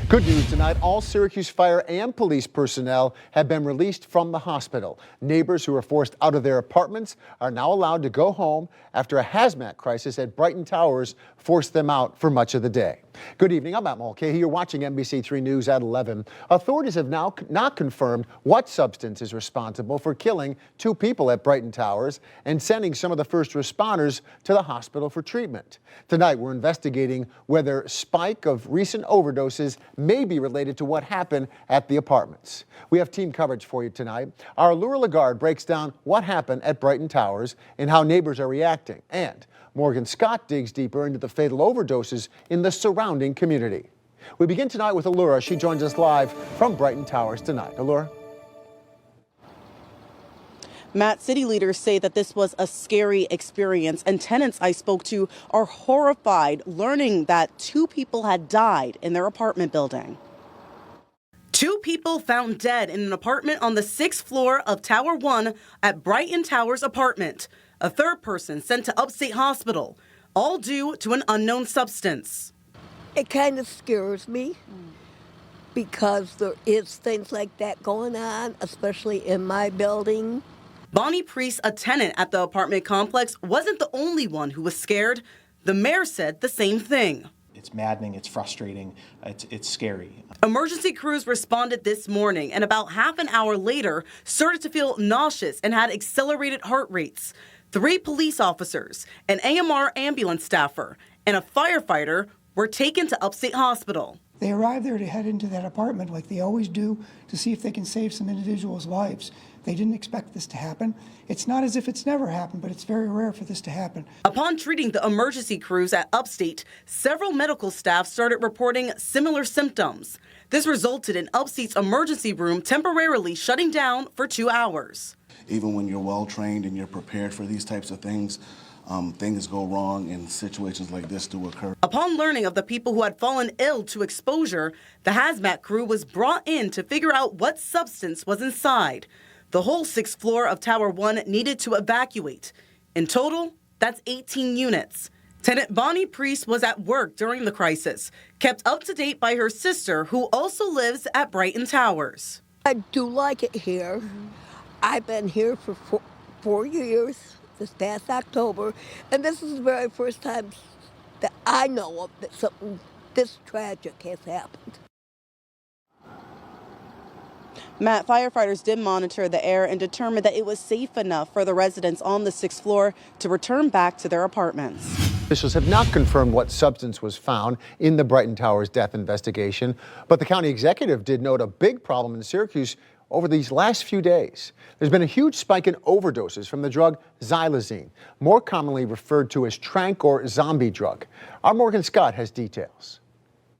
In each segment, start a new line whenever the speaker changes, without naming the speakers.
Good news tonight, all Syracuse fire and police personnel have been released from the hospital. Neighbors who were forced out of their apartments are now allowed to go home after a hazmat crisis at Brighton Towers forced them out for much of the day. Good evening, I'm Matt Mulcahy. You're watching NBC3 News at 11. Authorities have now not confirmed what substance is responsible for killing 2 people at Brighton Towers and sending some of the first responders to the hospital for treatment. Tonight, we're investigating whether a spike of recent overdoses may be related to what happened at the apartments. We have team coverage for you tonight. Our Laura Lagarde breaks down what happened at Brighton Towers and how neighbors are reacting. And Morgan Scott digs deeper into the fatal overdoses in the surrounding community. We begin tonight with Allura. She joins us live from Brighton Towers tonight. Allura?
Matt, city leaders say that this was a scary experience, and tenants I spoke to are horrified learning that 2 people had died in their apartment building. 2 people found dead in an apartment on the 6th floor of Tower 1 at Brighton Towers apartment. A 3rd person sent to Upstate Hospital, all due to an unknown substance.
It kind of scares me because there is things like that going on, especially in my building.
Bonnie Priest, a tenant at the apartment complex, wasn't the only one who was scared. The mayor said the same thing.
It's maddening, it's frustrating, it's scary.
Emergency crews responded this morning and about half an hour later started to feel nauseous and had accelerated heart rates. 3 police officers, an AMR ambulance staffer, and a firefighter were taken to Upstate Hospital.
They arrived there to head into that apartment like they always do to see if they can save some individuals' lives. They didn't expect this to happen. It's not as if it's never happened, but it's very rare for this to happen.
Upon treating the emergency crews at Upstate, several medical staff started reporting similar symptoms. This resulted in Upstate's emergency room temporarily shutting down for 2 hours.
Even when you're well trained and you're prepared for these types of things, things go wrong and situations like this do occur.
Upon learning of the people who had fallen ill to exposure, the hazmat crew was brought in to figure out what substance was inside. The whole 6th floor of Tower 1 needed to evacuate. In total, that's 18 units. Tenant Bonnie Priest was at work during the crisis, kept up to date by her sister, who also lives at Brighton Towers.
I do like it here. I've been here for 4 years, this past October, and this is the very first time that I know of that something this tragic has happened.
Matt, firefighters did monitor the air and determined that it was safe enough for the residents on the 6th floor to return back to their apartments.
Officials have not confirmed what substance was found in the Brighton Towers death investigation, but the county executive did note a big problem in Syracuse over these last few days. There's been a huge spike in overdoses from the drug xylazine, more commonly referred to as tranq or zombie drug. Our Morgan Scott has details.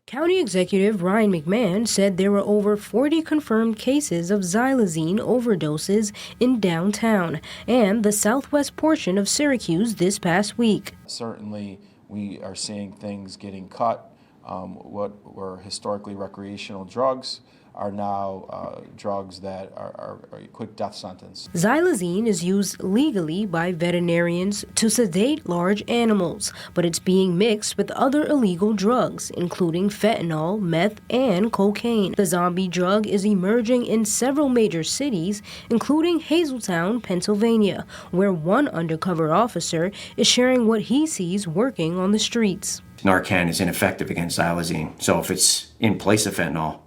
County Executive Ryan McMahon said there were over 40 confirmed cases of xylazine overdoses in downtown and the southwest portion of Syracuse this past week.
Certainly, we are seeing things getting cut. What were historically recreational drugs are now drugs that are a quick death sentence.
Xylazine is used legally by veterinarians to sedate large animals, but it's being mixed with other illegal drugs, including fentanyl, meth, and cocaine. The zombie drug is emerging in several major cities, including Hazeltown, Pennsylvania, where one undercover officer is sharing what he sees working on the streets.
Narcan is ineffective against xylazine, so if it's in place of fentanyl,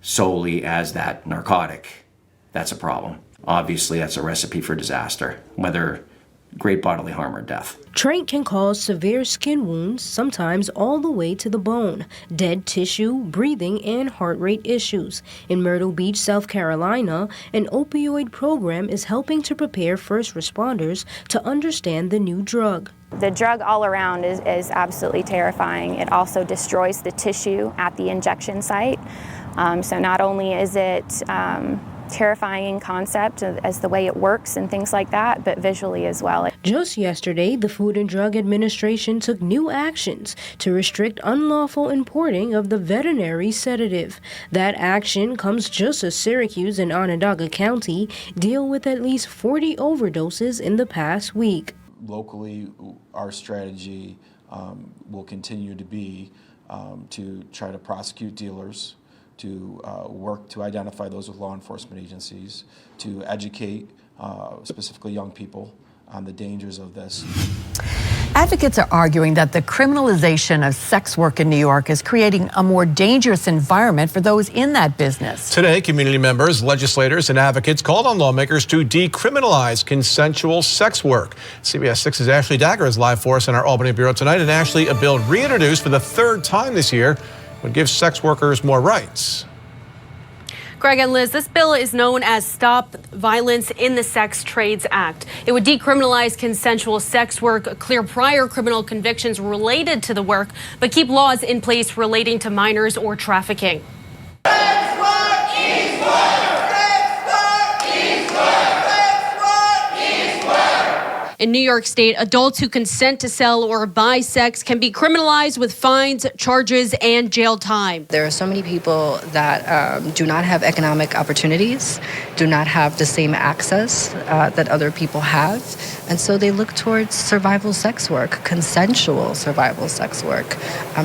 solely as that narcotic, that's a problem. Obviously, that's a recipe for disaster, whether great bodily harm or death.
Tranq can cause severe skin wounds, sometimes all the way to the bone, dead tissue, breathing, and heart rate issues. In Myrtle Beach, South Carolina, an opioid program is helping to prepare first responders to understand the new drug.
The drug all around is absolutely terrifying. It also destroys the tissue at the injection site. So not only is it terrifying concept as the way it works and things like that, but visually as well.
Just yesterday, the Food and Drug Administration took new actions to restrict unlawful importing of the veterinary sedative. That action comes just as Syracuse and Onondaga County deal with at least 40 overdoses in the past week.
Locally, our strategy will continue to be to try to prosecute dealers, to work to identify those with law enforcement agencies, to educate specifically young people on the dangers of this.
Advocates are arguing that the criminalization of sex work in New York is creating a more dangerous environment for those in that business.
Today, community members, legislators, and advocates called on lawmakers to decriminalize consensual sex work. CBS 6's Ashley Dagger is live for us in our Albany Bureau tonight. And Ashley, a bill reintroduced for the third time this year would give sex workers more rights.
Greg and Liz, this bill is known as Stop Violence in the Sex Trades Act. It would decriminalize consensual sex work, clear prior criminal convictions related to the work, but keep laws in place relating to minors or trafficking. In New York State, adults who consent to sell or buy sex can be criminalized with fines, charges, and jail time.
There are so many people that do not have economic opportunities, do not have the same access that other people have, and so they look towards survival sex work, consensual survival sex work,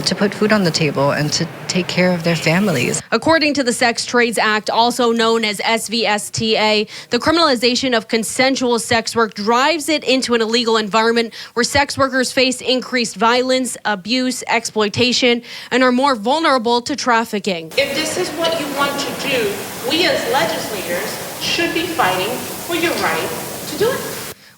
to put food on the table and to take care of their families.
According to the Sex Trades Act, also known as SVSTA, the criminalization of consensual sex work drives it into an illegal environment where sex workers face increased violence, abuse, exploitation, and are more vulnerable to trafficking.
If this is what you want to do, we as legislators should be fighting for your right to do it.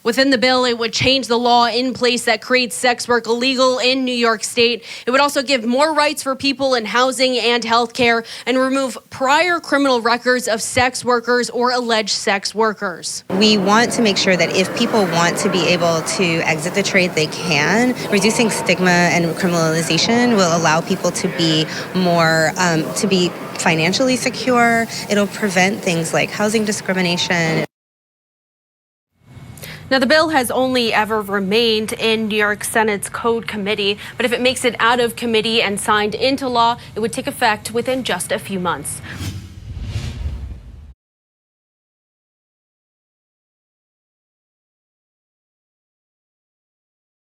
Within the bill, it would change the law in place that creates sex work illegal in New York State. It would also give more rights for people in housing and health care and remove prior criminal records of sex workers or alleged sex workers.
We want to make sure that if people want to be able to exit the trade, they can. Reducing stigma and criminalization will allow people to be more, to be financially secure. It'll prevent things like housing discrimination.
Now, the bill has only ever remained in New York Senate's Code Committee, but if it makes it out of committee and signed into law, it would take effect within just a few months.